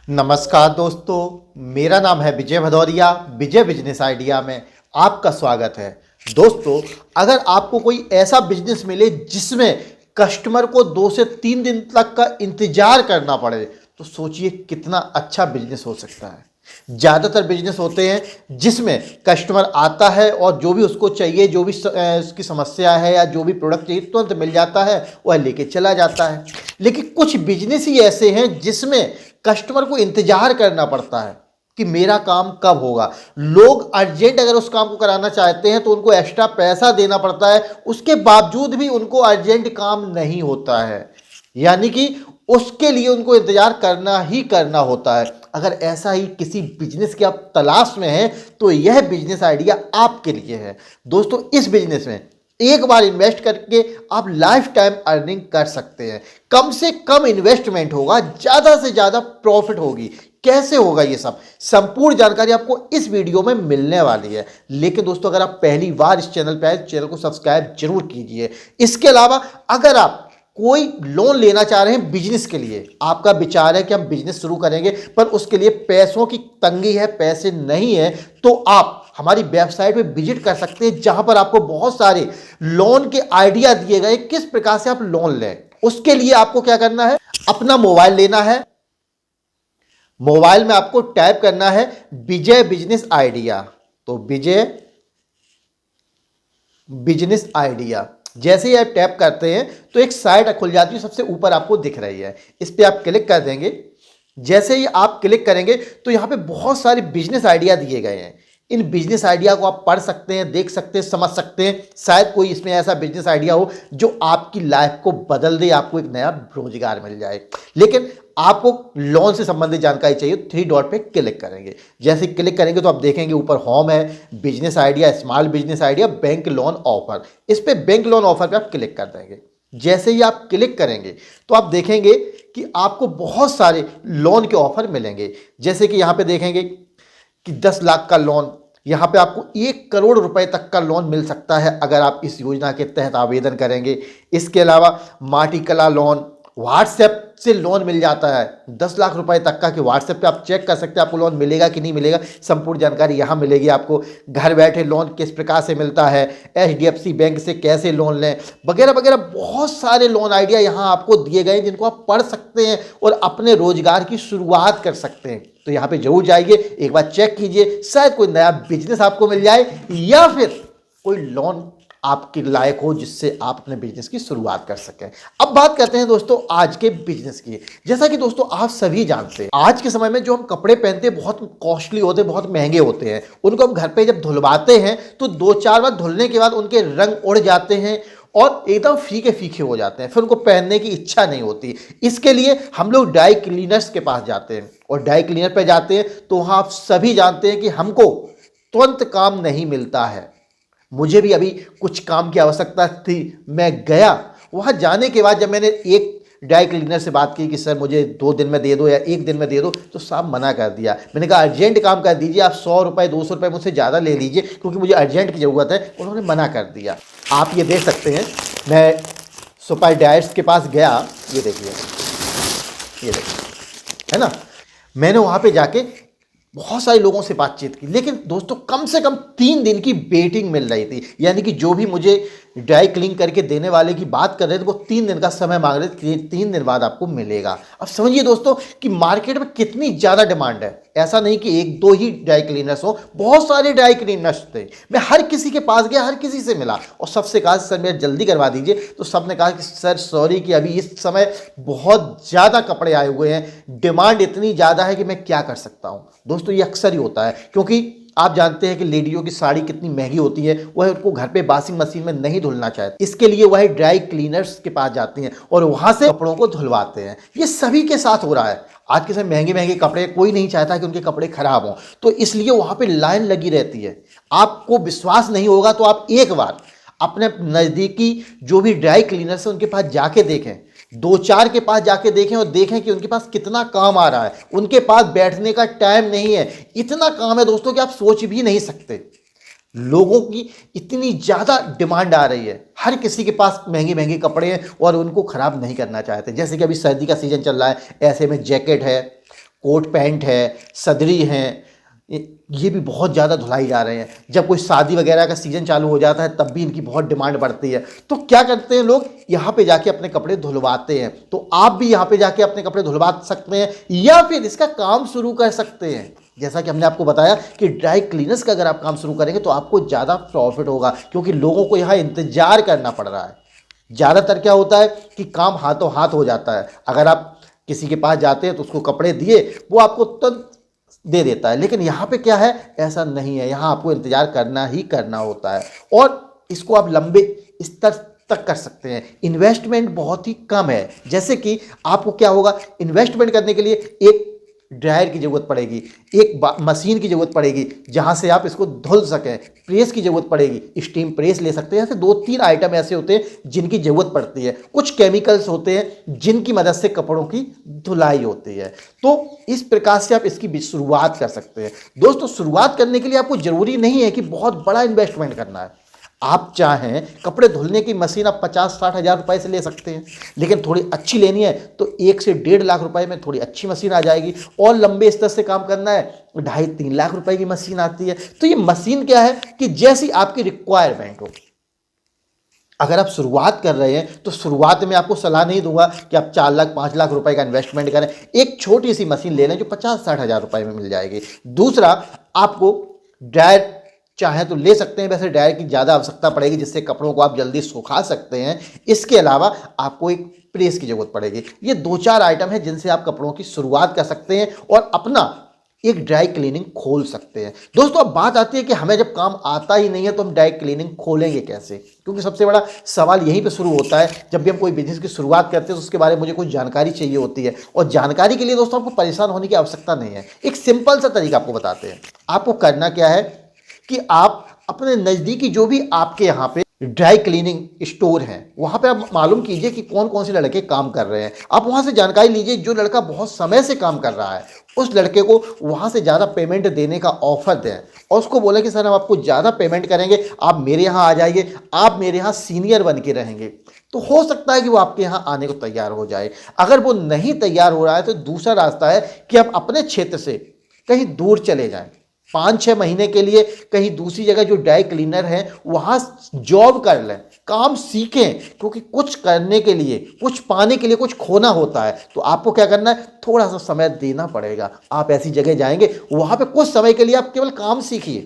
नमस्कार दोस्तों, मेरा नाम है विजय भदौरिया। विजय बिजनेस आइडिया में आपका स्वागत है। दोस्तों, अगर आपको कोई ऐसा बिजनेस मिले जिसमें कस्टमर को 2 से 3 दिन तक का इंतजार करना पड़े, तो सोचिए कितना अच्छा बिजनेस हो सकता है। ज़्यादातर बिजनेस होते हैं जिसमें कस्टमर आता है और जो भी उसको चाहिए, जो भी उसकी समस्या है या जो भी प्रोडक्ट चाहिए तुरंत मिल जाता है, वह लेके चला जाता है। लेकिन कुछ बिजनेस ही ऐसे हैं जिसमें कस्टमर को इंतजार करना पड़ता है कि मेरा काम कब होगा। लोग अर्जेंट अगर उस काम को कराना चाहते हैं तो उनको एक्स्ट्रा पैसा देना पड़ता है, उसके बावजूद भी उनको अर्जेंट काम नहीं होता है, यानी कि उसके लिए उनको इंतजार करना ही करना होता है। अगर ऐसा ही किसी बिजनेस की आप तलाश में हैं तो यह बिजनेस आइडिया आपके लिए है। दोस्तों, इस बिजनेस में एक बार इन्वेस्ट करके आप लाइफ टाइम अर्निंग कर सकते हैं। कम से कम इन्वेस्टमेंट होगा, ज्यादा से ज्यादा प्रॉफिट होगी। कैसे होगा ये सब, संपूर्ण जानकारी आपको इस वीडियो में मिलने वाली है। लेकिन दोस्तों, अगर आप पहली बार इस चैनल पर आए तो चैनल को सब्सक्राइब जरूर कीजिए। इसके अलावा अगर आप कोई लोन लेना चाह रहे हैं बिजनेस के लिए, आपका विचार है कि हम बिजनेस शुरू करेंगे पर उसके लिए पैसों की तंगी है, पैसे नहीं है, तो आप हमारी वेबसाइट पे विजिट कर सकते हैं, जहां पर आपको बहुत सारे लोन के आइडिया दिए गए किस प्रकार से आप लोन लें। उसके लिए आपको क्या करना है, अपना मोबाइल लेना है। मोबाइल में आपको टाइप करना है विजय बिजनेस आइडिया। तो विजय बिजनेस आइडिया जैसे ही आप टैप करते हैं तो एक साइट खुल जाती है, सबसे ऊपर आपको दिख रही है, इस पर आप क्लिक कर देंगे। जैसे ही आप क्लिक करेंगे तो यहाँ पे बहुत सारे बिजनेस आइडिया दिए गए हैं। इन बिजनेस आइडिया को आप पढ़ सकते हैं, देख सकते हैं, समझ सकते हैं। शायद कोई इसमें ऐसा बिजनेस आइडिया हो जो आपकी लाइफ को बदल दे, आपको एक नया रोजगार मिल जाए। लेकिन आपको लोन से संबंधित जानकारी चाहिए तो 3 डॉट पे क्लिक करेंगे। जैसे क्लिक करेंगे तो आप देखेंगे ऊपर होम है, business idea, small business idea, bank loan offer. इस पे बैंक लोन ऑफर पे आप क्लिक कर देंगे। जैसे ही आप क्लिक करेंगे तो आप देखेंगे कि आपको बहुत सारे लोन के ऑफर मिलेंगे। जैसे कि यहाँ पे देखेंगे कि 10 लाख का लोन, यहाँ पे आपको 1 करोड़ रुपए तक का लोन मिल सकता है अगर आप इस योजना के तहत आवेदन करेंगे। इसके अलावा माटी कला लोन, व्हाट्सएप से लोन मिल जाता है 10 लाख रुपए तक का, कि व्हाट्सएप पे आप चेक कर सकते हैं आपको लोन मिलेगा कि नहीं मिलेगा। संपूर्ण जानकारी यहाँ मिलेगी आपको। घर बैठे लोन किस प्रकार से मिलता है, HDFC बैंक से कैसे लोन लें, वगैरह वगैरह बहुत सारे लोन आइडिया यहाँ आपको दिए गए हैं जिनको आप पढ़ सकते हैं और अपने रोजगार की शुरुआत कर सकते हैं। तो यहाँ पे जरूर जाइए, एक बार चेक कीजिए, शायद कोई नया बिजनेस आपको मिल जाए या फिर कोई लोन आपके लायक हो जिससे आप अपने बिजनेस की शुरुआत कर सकें। अब बात करते हैं दोस्तों आज के बिजनेस की। जैसा कि दोस्तों आप सभी जानते हैं, आज के समय में जो हम कपड़े पहनते हैं बहुत कॉस्टली होते हैं, बहुत महंगे होते हैं। उनको हम घर पे जब धुलवाते हैं तो 2-4 बार धुलने के बाद उनके रंग उड़ जाते हैं और एकदम फीके फीके हो जाते हैं, फिर उनको पहनने की इच्छा नहीं होती। इसके लिए हम लोग ड्राई क्लीनर्स के पास जाते हैं और ड्राई क्लीनर पे जाते हैं तो वहाँ आप सभी जानते हैं कि हमको तुरंत काम नहीं मिलता है। मुझे भी अभी कुछ काम की आवश्यकता थी, मैं गया। वहाँ जाने के बाद जब मैंने एक ड्राई क्लीनर से बात की कि सर मुझे 2 दिन में दे दो या 1 दिन में दे दो, तो साहब मना कर दिया। मैंने कहा अर्जेंट काम कर दीजिए, आप 100 रुपये 200 रुपये मुझसे ज़्यादा ले लीजिए क्योंकि मुझे अर्जेंट की ज़रूरत है। उन्होंने मना कर दिया। आप ये देख सकते हैं, मैं सुपर डायर्स के पास गया, ये देखिए, ये देखिए, है ना। मैंने वहाँ पे जाके बहुत सारे लोगों से बातचीत की, लेकिन दोस्तों कम से कम 3 दिन की वेटिंग मिल रही थी। यानी कि जो भी मुझे ड्राई क्लीन करके देने वाले की बात कर रहे थे वो 3 दिन का समय मांग रहे थे, 3 दिन बाद आपको मिलेगा। अब समझिए दोस्तों कि मार्केट में कितनी ज़्यादा डिमांड है। ऐसा नहीं कि 1-2 ही ड्राई क्लीनर्स हो, बहुत सारे ड्राई क्लीनर्स थे। मैं हर किसी के पास गया, हर किसी से मिला और सबसे कहा सर मेरा जल्दी करवा दीजिए। तो सबने कहा कि सर सॉरी कि अभी इस समय बहुत ज़्यादा कपड़े आए हुए हैं, डिमांड इतनी ज़्यादा है कि मैं क्या कर सकता हूँ। दोस्तों ये अक्सर ही होता है, क्योंकि आप जानते हैं कि लेडियों की साड़ी कितनी महंगी होती है, वह उनको घर पे वॉशिंग मशीन में नहीं धुलना चाहते। इसके लिए वह ड्राई क्लीनर्स के पास जाती हैं और वहां से कपड़ों को धुलवाते हैं। ये सभी के साथ हो रहा है। आज के समय महंगे महंगे कपड़े, कोई नहीं चाहता कि उनके कपड़े खराब हों, तो इसलिए वहां पे लाइन लगी रहती है। आपको विश्वास नहीं होगा तो आप एक बार अपने नज़दीकी जो भी ड्राई क्लीनर्स है उनके पास जाके देखें, 2-4 के पास जाके देखें और देखें कि उनके पास कितना काम आ रहा है। उनके पास बैठने का टाइम नहीं है, इतना काम है दोस्तों कि आप सोच भी नहीं सकते। लोगों की इतनी ज़्यादा डिमांड आ रही है, हर किसी के पास महंगे महंगे कपड़े हैं और उनको ख़राब नहीं करना चाहते। जैसे कि अभी सर्दी का सीज़न चल रहा है, ऐसे में जैकेट है, कोट पैंट है, सदरी हैं, ये भी बहुत ज़्यादा धुलाई जा रहे हैं। जब कोई शादी वगैरह का सीज़न चालू हो जाता है तब भी इनकी बहुत डिमांड बढ़ती है। तो क्या करते हैं लोग, यहाँ पे जाके अपने कपड़े धुलवाते हैं। तो आप भी यहाँ पे जाके अपने कपड़े धुलवा सकते हैं या फिर इसका काम शुरू कर सकते हैं। जैसा कि हमने आपको बताया कि ड्राई क्लीनर्स का अगर आप काम शुरू करेंगे तो आपको ज़्यादा प्रॉफिट होगा, क्योंकि लोगों को यहाँ इंतजार करना पड़ रहा है। ज़्यादातर क्या होता है कि काम हाथों हाथ हो जाता है। अगर आप किसी के पास जाते हैं तो उसको कपड़े दिए, वो आपको तुरंत दे देता है। लेकिन यहाँ पे क्या है, ऐसा नहीं है। यहाँ आपको इंतजार करना ही करना होता है और इसको आप लंबे स्तर तक कर सकते हैं। इन्वेस्टमेंट बहुत ही कम है। जैसे कि आपको क्या होगा, इन्वेस्टमेंट करने के लिए एक ड्रायर की ज़रूरत पड़ेगी, एक मशीन की ज़रूरत पड़ेगी जहाँ से आप इसको धुल सकें, प्रेस की ज़रूरत पड़ेगी, स्टीम प्रेस ले सकते हैं। ऐसे 2-3 आइटम ऐसे होते हैं जिनकी ज़रूरत पड़ती है। कुछ केमिकल्स होते हैं जिनकी मदद से कपड़ों की धुलाई होती है। तो इस प्रकार से आप इसकी शुरुआत कर सकते हैं। दोस्तों, शुरुआत करने के लिए आपको ज़रूरी नहीं है कि बहुत बड़ा इन्वेस्टमेंट करना है। आप चाहें कपड़े धुलने की मशीन आप 50-60 हज़ार रुपए से ले सकते हैं, लेकिन थोड़ी अच्छी लेनी है तो 1 से 1.5 लाख रुपए में थोड़ी अच्छी मशीन आ जाएगी। और लंबे स्तर से काम करना है 2.5-3 लाख रुपए की मशीन आती है। तो ये मशीन क्या है कि जैसी आपकी रिक्वायरमेंट हो। अगर आप शुरुआत कर रहे हैं तो शुरुआत में आपको सलाह नहीं दूंगा कि आप 4 लाख 5 लाख रुपए का इन्वेस्टमेंट करें। एक छोटी सी मशीन ले लें जो 50-60 हज़ार रुपए में मिल जाएगी। दूसरा, आपको ड्रायर चाहे तो ले सकते हैं, वैसे ड्रायर की ज़्यादा आवश्यकता पड़ेगी जिससे कपड़ों को आप जल्दी सुखा सकते हैं। इसके अलावा आपको एक प्रेस की ज़रूरत पड़ेगी। ये 2-4 आइटम है जिनसे आप कपड़ों की शुरुआत कर सकते हैं और अपना एक ड्राई क्लीनिंग खोल सकते हैं। दोस्तों, अब बात आती है कि हमें जब काम आता ही नहीं है तो हम ड्राई क्लीनिंग खोलेंगे कैसे, क्योंकि सबसे बड़ा सवाल यहीं पे शुरू होता है। जब भी हम कोई बिजनेस की शुरुआत करते हैं तो उसके बारे में मुझे कुछ जानकारी चाहिए होती है। और जानकारी के लिए दोस्तों आपको परेशान होने की आवश्यकता नहीं है। एक सिंपल सा तरीका आपको बताते हैं। आपको करना क्या है कि आप अपने नज़दीकी जो भी आपके यहाँ पे ड्राई क्लीनिंग स्टोर हैं वहाँ पे आप मालूम कीजिए कि कौन कौन से लड़के काम कर रहे हैं। आप वहाँ से जानकारी लीजिए। जो लड़का बहुत समय से काम कर रहा है उस लड़के को वहाँ से ज़्यादा पेमेंट देने का ऑफर दें और उसको बोले कि सर हम आपको ज़्यादा पेमेंट करेंगे, आप मेरे यहाँ आ जाइए, आप मेरे यहाँ सीनियर बन के रहेंगे। तो हो सकता है कि वो आपके यहाँ आने को तैयार हो जाए। अगर वो नहीं तैयार हो रहा है तो दूसरा रास्ता है कि आप अपने क्षेत्र से कहीं दूर चले जाएं, 5-6 महीने के लिए कहीं दूसरी जगह जो ड्राई क्लीनर है वहाँ जॉब कर लें, काम सीखें। क्योंकि कुछ करने के लिए, कुछ पाने के लिए कुछ खोना होता है। तो आपको क्या करना है, थोड़ा सा समय देना पड़ेगा। आप ऐसी जगह जाएंगे वहाँ पे कुछ समय के लिए आप केवल काम सीखिए।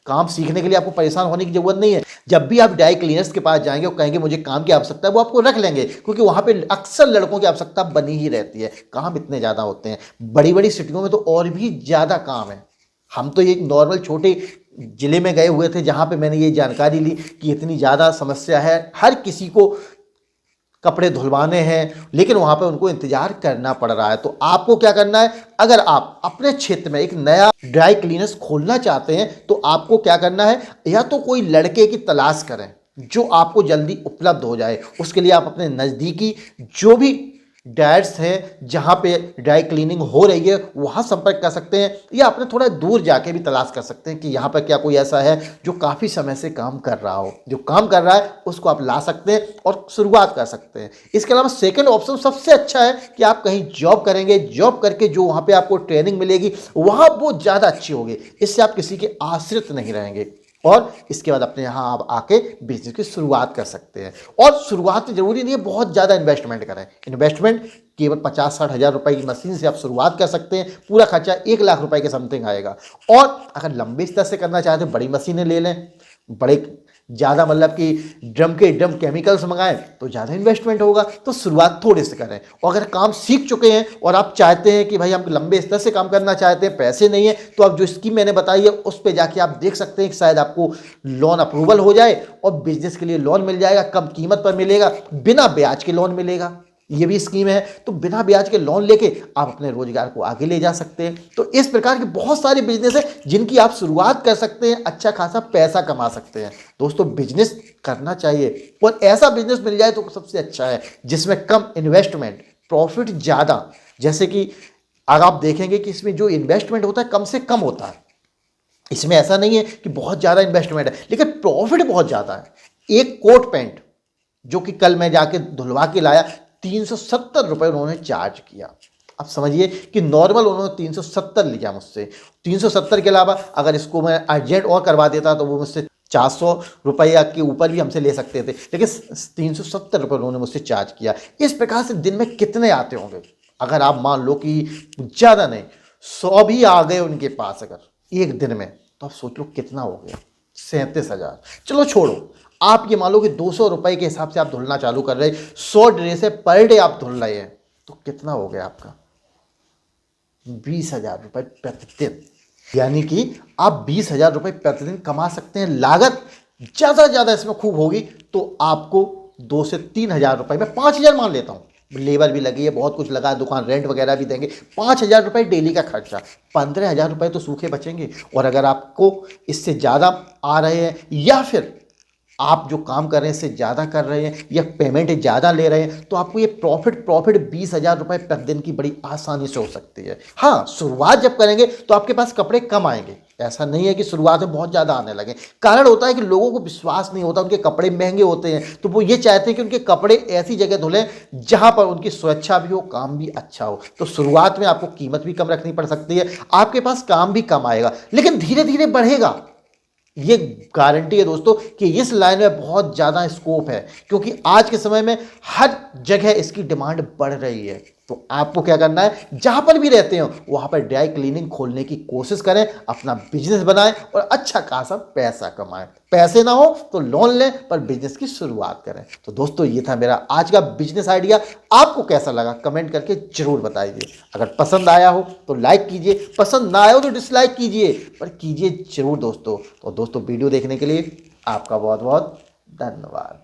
काम सीखने के लिए आपको परेशान होने की जरूरत नहीं है। जब भी आप ड्राई क्लीनर्स के पास जाएंगे और कहेंगे मुझे काम की आवश्यकता है, वो आपको रख लेंगे, क्योंकि वहाँ पे अक्सर लड़कों की आवश्यकता बनी ही रहती है। काम इतने ज़्यादा होते हैं, बड़ी बड़ी सिटियों में तो और भी ज़्यादा काम है। हम तो एक नॉर्मल छोटे ज़िले में गए हुए थे जहाँ पे मैंने ये जानकारी ली कि इतनी ज़्यादा समस्या है, हर किसी को कपड़े धुलवाने हैं, लेकिन वहाँ पे उनको इंतज़ार करना पड़ रहा है। तो आपको क्या करना है, अगर आप अपने क्षेत्र में एक नया ड्राई क्लीनर्स खोलना चाहते हैं तो आपको क्या करना है, या तो कोई लड़के की तलाश करें जो आपको जल्दी उपलब्ध हो जाए। उसके लिए आप अपने नज़दीकी जो भी ड्रायर्स हैं जहाँ पे ड्राई क्लीनिंग हो रही है वहाँ संपर्क कर सकते हैं, या अपने थोड़ा दूर जाके भी तलाश कर सकते हैं कि यहाँ पर क्या कोई ऐसा है जो काफ़ी समय से काम कर रहा हो। जो काम कर रहा है उसको आप ला सकते हैं और शुरुआत कर सकते हैं। इसके अलावा सेकंड ऑप्शन सबसे अच्छा है कि आप कहीं जॉब करेंगे, जॉब करके जो वहाँ पे आपको ट्रेनिंग मिलेगी वहाँ वो ज़्यादा अच्छी होगी। इससे आप किसी के आश्रित नहीं रहेंगे और इसके बाद अपने यहाँ आप आके बिजनेस की शुरुआत कर सकते हैं। और शुरुआत जरूरी नहीं है बहुत ज़्यादा इन्वेस्टमेंट करें। इन्वेस्टमेंट केवल 50-60 हज़ार रुपए की मशीन से आप शुरुआत कर सकते हैं। पूरा खर्चा 1 लाख रुपए के समथिंग आएगा। और अगर लंबे स्तर से करना चाहते हैं बड़ी मशीनें ले लें, बड़े ज़्यादा मतलब कि ड्रम के ड्रम केमिकल्स मंगाएं तो ज़्यादा इन्वेस्टमेंट होगा। तो शुरुआत थोड़े से करें। और अगर काम सीख चुके हैं और आप चाहते हैं कि भाई हम लंबे स्तर से काम करना चाहते हैं, पैसे नहीं है, तो आप जो स्कीम मैंने बताई है उस पर जाके आप देख सकते हैं कि शायद आपको लोन अप्रूवल हो जाए और बिजनेस के लिए लोन मिल जाएगा। कम कीमत पर मिलेगा, बिना ब्याज के लोन मिलेगा। ये भी स्कीम है। तो बिना ब्याज के लोन लेके आप अपने रोजगार को आगे ले जा सकते हैं। तो इस प्रकार के बहुत सारे बिजनेस है जिनकी आप शुरुआत कर सकते हैं, अच्छा खासा पैसा कमा सकते हैं। दोस्तों, बिजनेस करना चाहिए और ऐसा बिजनेस मिल जाए तो सबसे अच्छा है जिसमें कम इन्वेस्टमेंट, प्रॉफिट ज़्यादा। जैसे कि अगर आप देखेंगे कि इसमें जो इन्वेस्टमेंट होता है कम से कम होता है। इसमें ऐसा नहीं है कि बहुत ज़्यादा इन्वेस्टमेंट है लेकिन प्रॉफिट बहुत ज़्यादा है। एक कोट पैंट जो कि कल मैं जाके धुलवा के लाया 370 रुपये उन्होंने चार्ज किया। अब समझिए कि नॉर्मल उन्होंने 370 लिया मुझसे, 370 के अलावा अगर इसको मैं अर्जेंट और करवा देता तो वो मुझसे 400 रुपया के ऊपर भी हमसे ले सकते थे, लेकिन 370 रुपये उन्होंने मुझसे चार्ज किया। इस प्रकार से दिन में कितने आते होंगे? अगर आप मान लो कि ज़्यादा नहीं 100 भी आ गए उनके पास अगर एक दिन में, तो आप सोच लो कितना हो गया, 37,000। चलो छोड़ो, आप ये मान लो कि 200 रुपये के हिसाब से आप धुलना चालू कर रहे हैं, 100 ड्रेसें पर डे आप धुल रहे हैं, तो कितना हो गया आपका? 20,000 रुपये प्रतिदिन। यानी कि आप 20,000 रुपये प्रतिदिन कमा सकते हैं। लागत ज़्यादा से ज़्यादा इसमें खूब होगी तो आपको 2 से 3,000 रुपये में, 5,000 मान लेता हूँ, लेबर भी लगी है, बहुत कुछ लगा है, दुकान रेंट वगैरह भी देंगे, 5,000 रुपये डेली का खर्चा, 15,000 रुपये तो सूखे बचेंगे। और अगर आपको इससे ज़्यादा आ रहे हैं या फिर आप जो काम कर रहे हैं इससे ज़्यादा कर रहे हैं या पेमेंट ज़्यादा ले रहे हैं, तो आपको ये प्रॉफिट 20,000 रुपये प्रतिदिन की बड़ी आसानी से हो सकती है। हाँ, शुरुआत जब करेंगे तो आपके पास कपड़े कम आएंगे, ऐसा नहीं है कि शुरुआत में बहुत ज़्यादा आने लगे। कारण होता है कि लोगों को विश्वास नहीं होता, उनके कपड़े महंगे होते हैं, तो वो ये चाहते हैं कि उनके कपड़े ऐसी जगह धुलें जहाँ पर उनकी सुरक्षा भी हो, काम भी अच्छा हो। तो शुरुआत में आपको कीमत भी कम रखनी पड़ सकती है, आपके पास काम भी कम आएगा, लेकिन धीरे धीरे बढ़ेगा। ये गारंटी है दोस्तों कि इस लाइन में बहुत ज़्यादा स्कोप है, क्योंकि आज के समय में हर जगह इसकी डिमांड बढ़ रही है। तो आपको क्या करना है, जहां पर भी रहते हो वहां पर ड्राई क्लीनिंग खोलने की कोशिश करें, अपना बिजनेस बनाएं और अच्छा खासा पैसा कमाएं। पैसे ना हो तो लोन लें, पर बिजनेस की शुरुआत करें। तो दोस्तों, ये था मेरा आज का बिजनेस आइडिया। आपको कैसा लगा कमेंट करके जरूर बताइए। अगर पसंद आया हो तो लाइक कीजिए, पसंद ना आया हो तो डिसलाइक कीजिए, पर कीजिए जरूर दोस्तों। तो दोस्तों, वीडियो देखने के लिए आपका बहुत बहुत धन्यवाद।